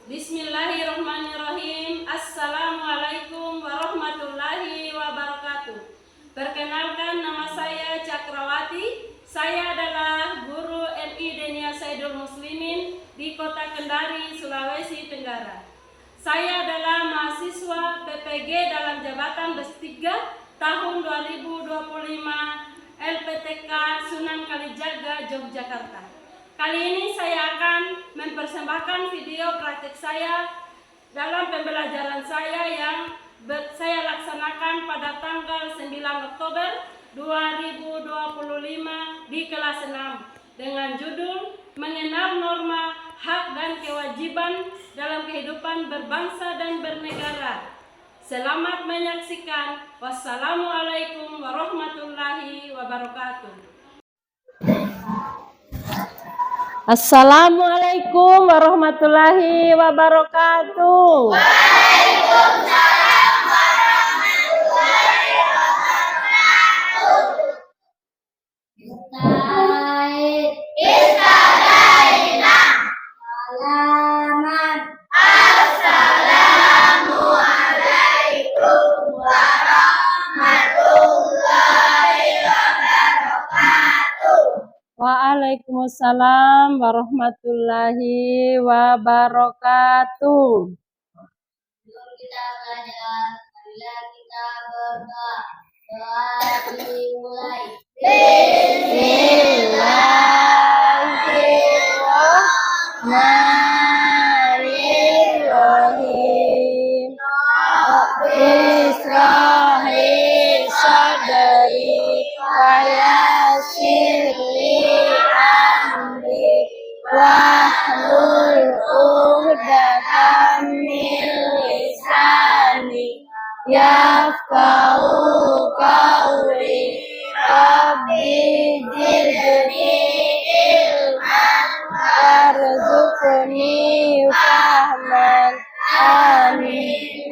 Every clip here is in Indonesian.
Bismillahirrahmanirrahim. Assalamualaikum warahmatullahi wabarakatuh. Perkenalkan, nama saya Cakrawati. Saya adalah guru MI Denia Saidul Muslimin di Kota Kendari, Sulawesi Tenggara. Saya adalah mahasiswa PPG dalam jabatan D3 tahun 2025 LPTK Sunan Kalijaga, Yogyakarta. Kali ini saya akan mempersembahkan video praktik saya dalam pembelajaran saya yang saya laksanakan pada tanggal 9 Oktober 2025 di kelas 6 dengan judul Mengenal Norma, Hak dan Kewajiban dalam Kehidupan Berbangsa dan Bernegara. Selamat menyaksikan. Wassalamualaikum warahmatullahi wabarakatuh. Assalamualaikum warahmatullahi wabarakatuh. Waalaikumsalam warahmatullahi wabarakatuh. Istadaina. Salaman. Assalamualaikum warahmatullahi wabarakatuh. Waalaikumsalam warahmatullahi wabarakatuh. Kita belajar, marilah kita berdoa. Doa dimulai. Bismillahirrahmanirrahim. Bisrahi sadari wa yassirli amri wahlul 'uqdatam min lisani yafqahu qawli. Rabbi zidni ilman warzuqni fahman. Amin.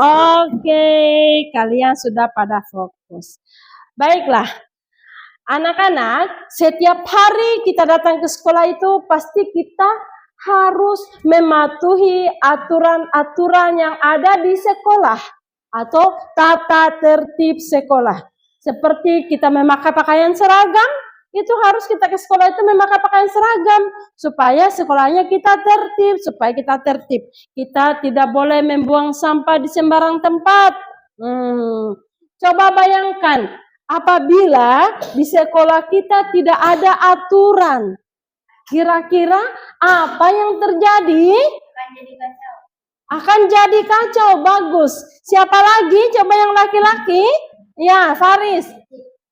Oke, kalian sudah pada fokus. Baiklah, anak-anak, setiap hari kita datang ke sekolah itu pasti kita harus mematuhi aturan-aturan yang ada di sekolah atau tata tertib sekolah. Seperti kita memakai pakaian seragam, itu harus kita ke sekolah itu memakai pakaian seragam supaya sekolahnya kita tertib, supaya kita tertib. Kita tidak boleh membuang sampah di sembarang tempat. Coba bayangkan apabila di sekolah kita tidak ada aturan, kira-kira apa yang terjadi? Akan jadi kacau. Bagus. Siapa lagi? Coba yang laki-laki. Ya, Faris.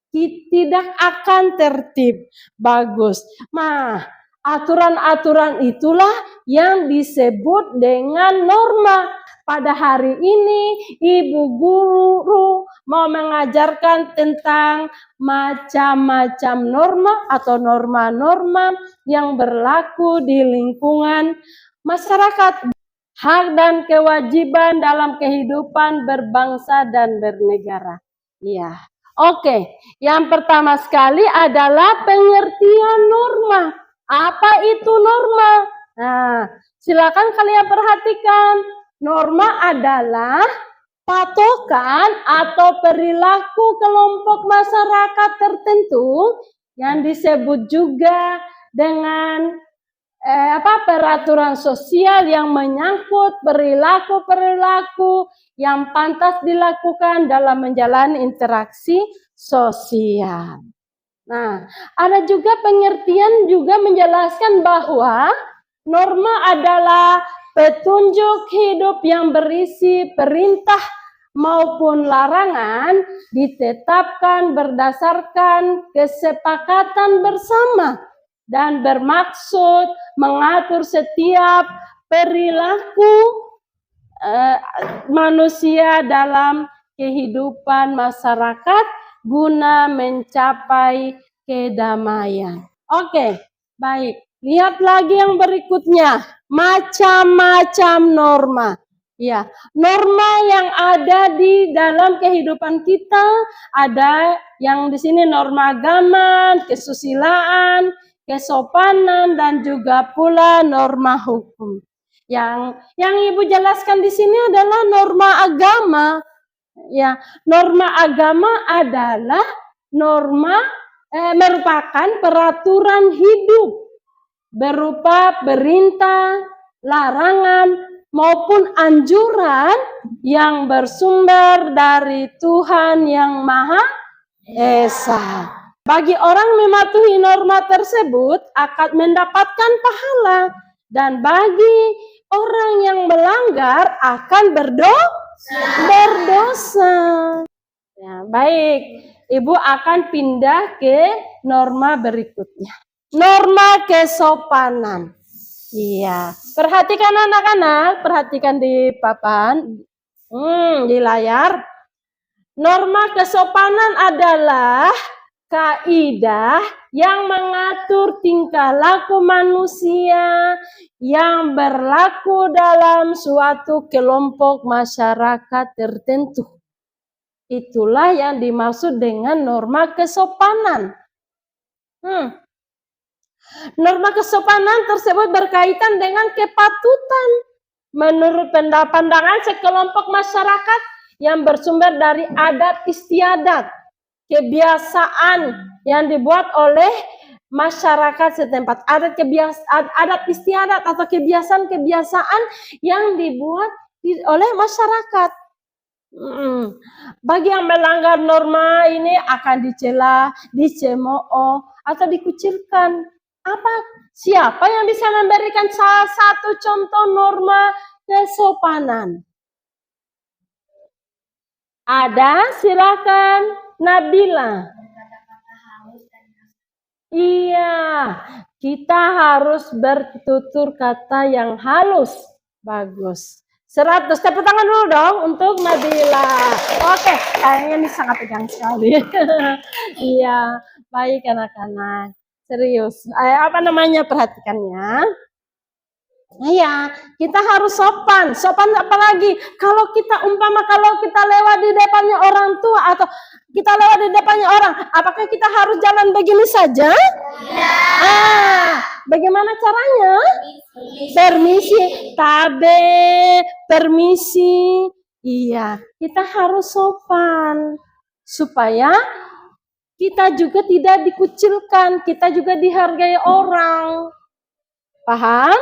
Tidak akan tertib. Bagus. Nah, aturan-aturan itulah yang disebut dengan norma. Pada hari ini, ibu guru mau mengajarkan tentang macam-macam norma atau norma-norma yang berlaku di lingkungan masyarakat. Hak dan kewajiban dalam kehidupan berbangsa dan bernegara. Iya. Oke, yang pertama sekali adalah pengertian norma. Apa itu norma? Nah, silakan kalian perhatikan. Norma adalah patokan atau perilaku kelompok masyarakat tertentu yang disebut juga dengan peraturan sosial yang menyangkut perilaku-perilaku yang pantas dilakukan dalam menjalani interaksi sosial. Nah, ada juga pengertian juga menjelaskan bahwa norma adalah petunjuk hidup yang berisi perintah maupun larangan ditetapkan berdasarkan kesepakatan bersama dan bermaksud mengatur setiap perilaku manusia dalam kehidupan masyarakat guna mencapai kedamaian. Oke, baik. Lihat lagi yang berikutnya. Macam-macam norma. Ya, norma yang ada di dalam kehidupan kita ada yang di sini norma agama, kesusilaan, kesopanan, dan juga pula norma hukum. Yang Ibu jelaskan di sini adalah norma agama. Ya, norma agama adalah merupakan peraturan hidup berupa perintah, larangan, maupun anjuran yang bersumber dari Tuhan yang Maha Esa. Bagi orang mematuhi norma tersebut akan mendapatkan pahala, dan bagi orang yang melanggar akan berdosa. Ya, baik, Ibu akan pindah ke norma berikutnya. Norma kesopanan. Iya, perhatikan anak-anak, perhatikan di papan, di layar. Norma kesopanan adalah kaidah yang mengatur tingkah laku manusia yang berlaku dalam suatu kelompok masyarakat tertentu. Itulah yang dimaksud dengan norma kesopanan. Norma kesopanan tersebut berkaitan dengan kepatutan menurut pandangan sekelompok masyarakat yang bersumber dari adat istiadat, kebiasaan yang dibuat oleh masyarakat setempat, adat istiadat atau kebiasaan-kebiasaan yang dibuat oleh masyarakat. Bagi yang melanggar norma ini akan dicela, dicemooh, atau dikucilkan. Siapa yang bisa memberikan salah satu contoh norma kesopanan? Ada, silakan Nabila. Iya, kita harus bertutur kata yang halus. Bagus. 100, tepuk tangan dulu dong untuk Nabila. Oke, kayaknya ini sangat tegang sekali. Iya, baik anak-anak. Serius. Perhatikannya. Iya, kita harus sopan. Sopan apalagi? Kalau kita lewat di depannya orang tua atau kita lewat di depannya orang, apakah kita harus jalan begini saja? Ya. Bagaimana caranya? Permisi, tabe, permisi. Iya, kita harus sopan supaya kita juga tidak dikucilkan, kita juga dihargai orang. Paham?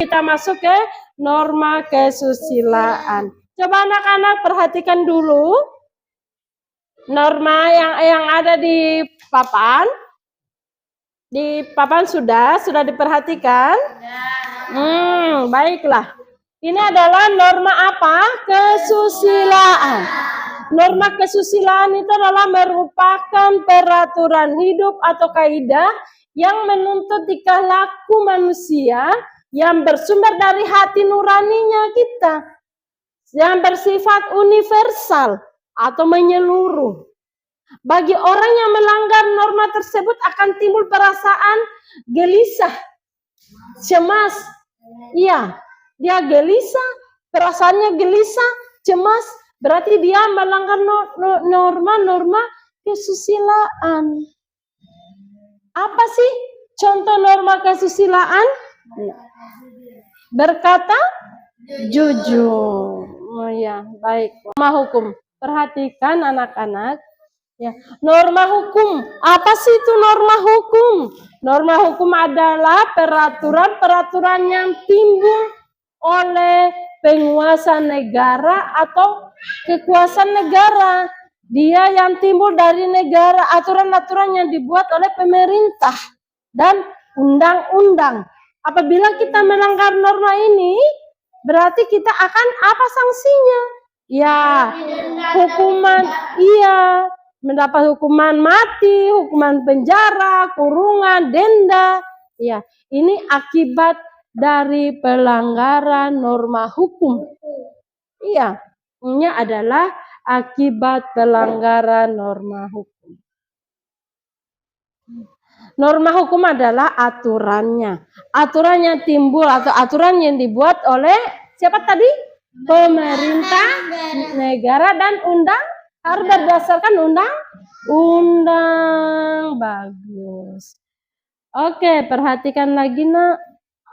Kita masuk ke norma kesusilaan. Coba anak-anak perhatikan dulu norma yang ada di papan. Di papan sudah diperhatikan? Baiklah. Ini adalah norma apa? Kesusilaan. Norma kesusilaan itu adalah merupakan peraturan hidup atau kaidah yang menuntut tingkah laku manusia yang bersumber dari hati nuraninya kita, yang bersifat universal atau menyeluruh. Bagi orang yang melanggar norma tersebut akan timbul perasaan gelisah, cemas. Iya, dia gelisah, perasaannya gelisah, cemas, berarti dia melanggar norma-norma kesusilaan. Apa sih contoh norma kesusilaan? Berkata jujur. Oh ya, baik. Norma hukum. Perhatikan anak-anak. Ya, norma hukum. Apa sih itu norma hukum? Norma hukum adalah peraturan-peraturan yang timbul oleh penguasa negara atau kekuasaan negara. Dia yang timbul dari negara, aturan-aturan yang dibuat oleh pemerintah dan undang-undang. Apabila kita melanggar norma ini, berarti kita akan apa sanksinya? Ya, hukuman. Iya, mendapat hukuman mati, hukuman penjara, kurungan, denda. Ya, ini akibat dari pelanggaran norma hukum. Iya, ini adalah akibat pelanggaran norma hukum. Norma hukum adalah aturannya. Aturan yang timbul atau aturan yang dibuat oleh siapa tadi? Pemerintah, negara, dan harus berdasarkan undang-undang. Bagus. Oke, perhatikan lagi nak.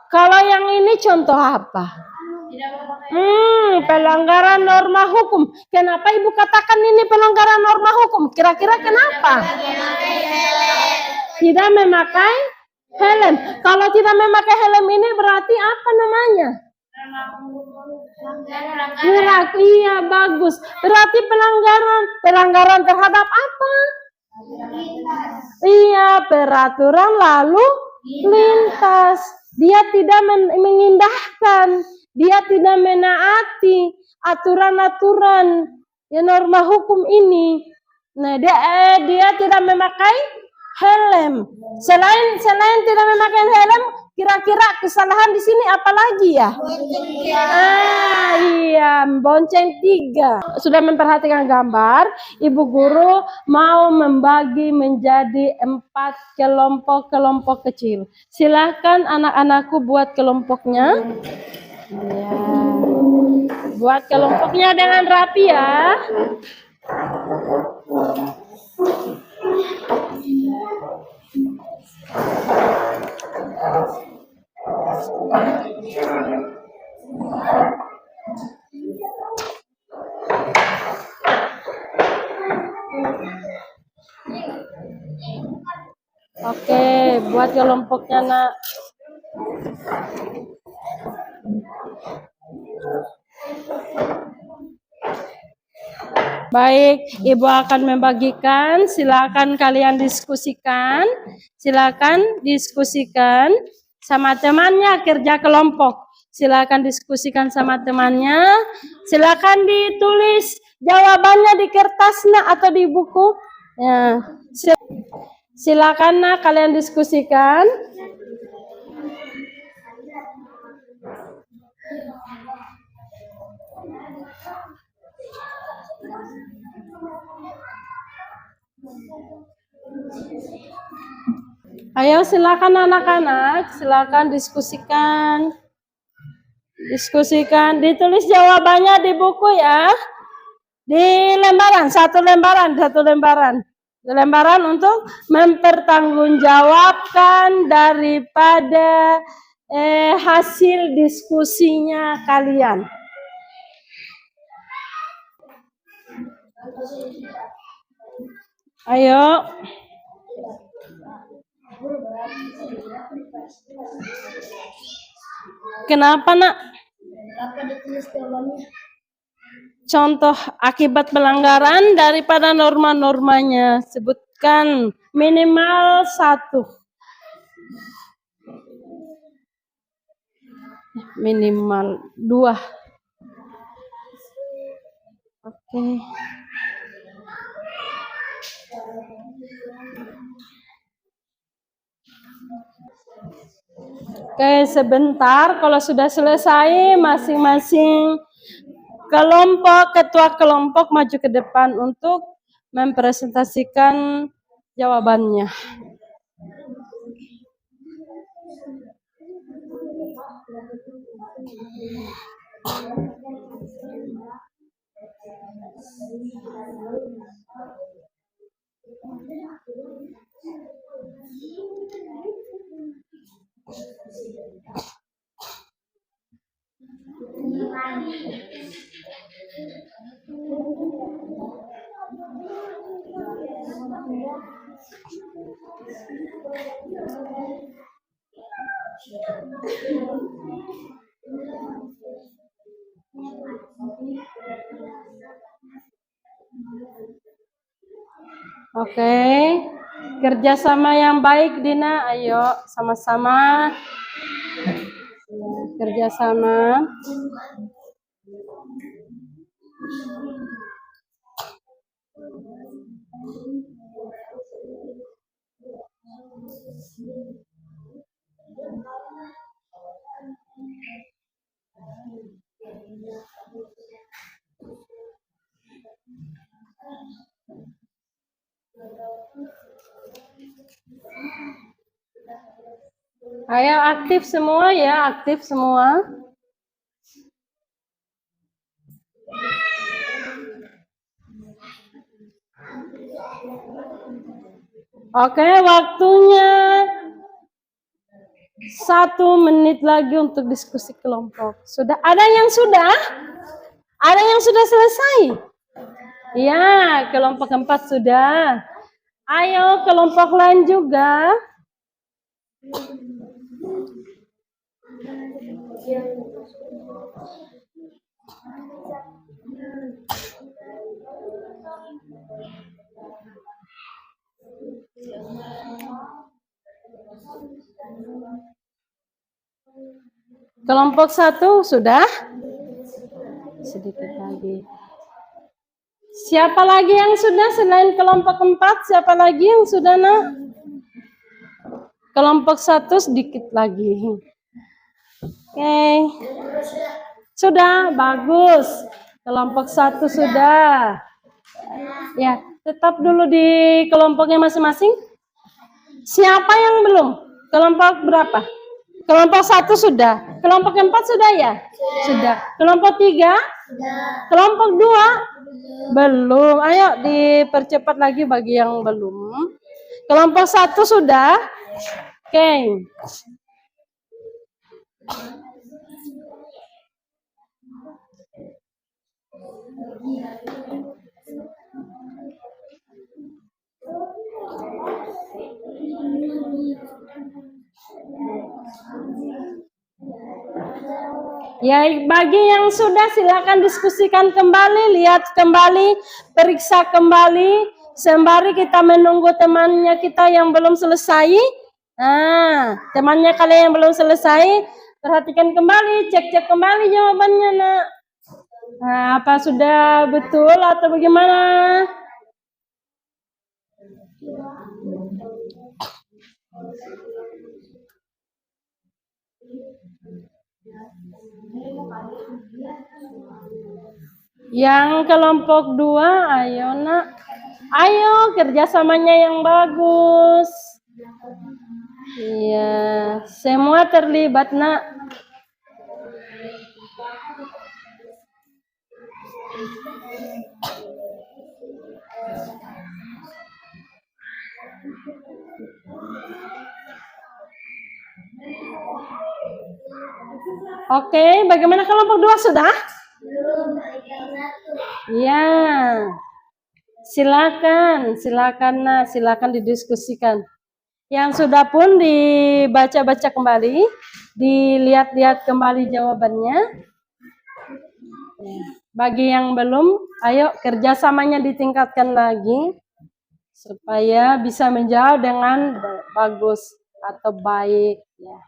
Kalau yang ini contoh apa? Pelanggaran norma hukum. Kenapa ibu katakan ini pelanggaran norma hukum? Kira-kira kenapa? Tidak memakai helm. Kalau tidak memakai helm ini berarti apa namanya? Iya, bagus. Berarti pelanggaran terhadap apa? Iya, peraturan lalu lintas. Dia tidak mengindahkan, dia tidak menaati aturan-aturan norma hukum ini. Nah, dia tidak memakai helm. Selain tidak memakai helm, kira-kira kesalahan di sini apa lagi ya? Iya, bonceng 3. Sudah memperhatikan gambar, ibu guru mau membagi menjadi 4 kelompok kecil. Silahkan anak-anakku buat kelompoknya. Ya. Buat kelompoknya dengan rapi ya. Oke, buat kelompoknya nak. Baik, ibu akan membagikan. Silakan kalian diskusikan. Silakan diskusikan sama temannya, kerja kelompok. Silakan diskusikan sama temannya. Silakan ditulis jawabannya di kertas nak atau di buku. Ya. Silakan nak kalian diskusikan. Ayo silakan anak-anak, silakan diskusikan. Diskusikan, ditulis jawabannya di buku ya. Di lembaran, satu lembaran untuk mempertanggungjawabkan daripada hasil diskusinya kalian. Ayo. Kenapa nak? Apa ditulis jawabannya? Contoh akibat pelanggaran daripada norma-normanya. Sebutkan minimal 1. Minimal 2. Oke. Oke, sebentar. Kalau sudah selesai, masing-masing ketua kelompok maju ke depan untuk mempresentasikan jawabannya. Oke, kerjasama yang baik Dina, ayo sama-sama kerjasama. Ayo aktif semua ya, aktif semua. Oke, waktunya 1 menit lagi untuk diskusi kelompok. Sudah ada yang sudah? Ada yang sudah selesai? Ya, kelompok 4 sudah. Ayo kelompok lain juga. Kelompok 1 sudah? Sedikit lagi. Siapa lagi yang sudah selain kelompok 4? Siapa lagi yang sudah, Nak? Kelompok 1 sedikit lagi. Oke. Sudah, bagus. Kelompok 1 sudah. Ya, tetap dulu di kelompoknya masing-masing. Siapa yang belum? Kelompok berapa? Kelompok 1 sudah. Kelompok 4 sudah ya? Sudah. Kelompok 3? Kelompok 2? Belum. Ayo dipercepat lagi bagi yang belum. Kelompok 1 sudah? Oke. Ya, bagi yang sudah silakan diskusikan kembali, lihat kembali, periksa kembali, sembari kita menunggu temannya kita yang belum selesai. Nah, temannya kalian yang belum selesai, perhatikan kembali, cek-cek kembali jawabannya, Nak. Nah, apa sudah betul atau bagaimana? Yang kelompok 2, ayo Nak. Ayo kerjasamanya yang bagus. Iya, semua terlibat Nak. Oke, bagaimana kelompok 2 sudah? Ya, silakan Nak, silakan didiskusikan. Yang sudah pun dibaca-baca kembali, dilihat-lihat kembali jawabannya. Bagi yang belum, ayo kerjasamanya ditingkatkan lagi supaya bisa menjawab dengan bagus atau baik. Ya.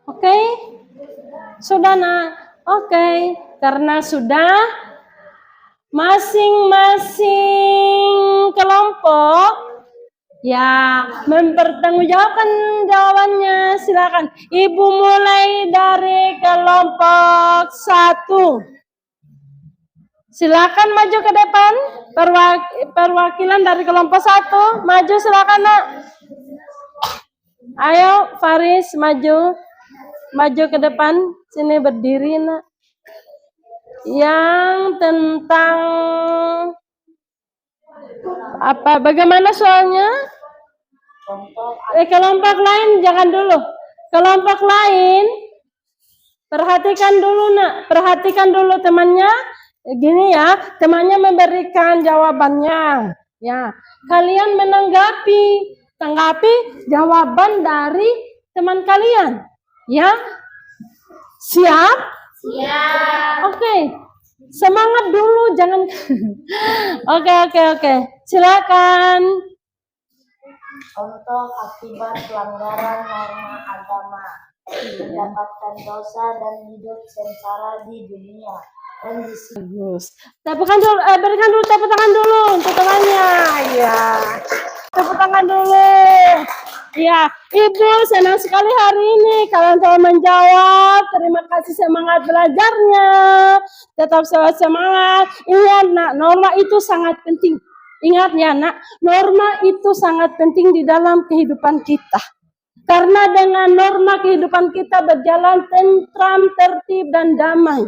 Oke, sudah Nak. Oke, karena sudah masing-masing kelompok ya mempertanggungjawabkan jawabannya. Silakan. Ibu mulai dari kelompok 1. Silakan maju ke depan. Perwakilan dari kelompok 1 maju, silakan Nak. Ayo Faris maju. Maju ke depan, sini berdiri Nak. Yang tentang apa? Bagaimana soalnya? Kelompok lain jangan dulu. Kelompok lain perhatikan dulu Nak. Perhatikan dulu temannya. Gini ya, temannya memberikan jawabannya. Ya, kalian tanggapi jawaban dari teman kalian. Ya, siap? Siap. Oke, semangat dulu, jangan. Oke. Silakan. Untuk akibat pelanggaran norma agama, mendapatkan dosa dan hidup sengsara di dunia dan di sini. Bagus. Berikan dulu tepuk tangan dulu untuk temannya. Ya. Tepuk tangan. tangan dulu. Ya, Ibu senang sekali hari ini kalian telah menjawab. Terima kasih, semangat belajarnya. Tetap semangat. Ingat nak, norma itu sangat penting. Ingat ya nak, norma itu sangat penting di dalam kehidupan kita. Karena dengan norma kehidupan kita berjalan tentram, tertib, dan damai.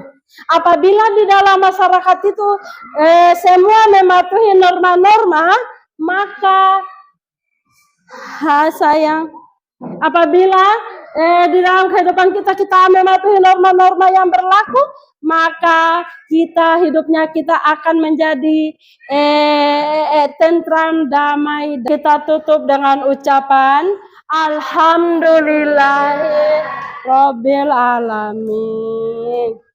Apabila di dalam masyarakat itu semua mematuhi norma-norma, maka sayang, apabila di dalam kehidupan kita mematuhi norma-norma yang berlaku, maka hidupnya kita akan menjadi tentram, damai. Kita tutup dengan ucapan Alhamdulillahirabbil alamin.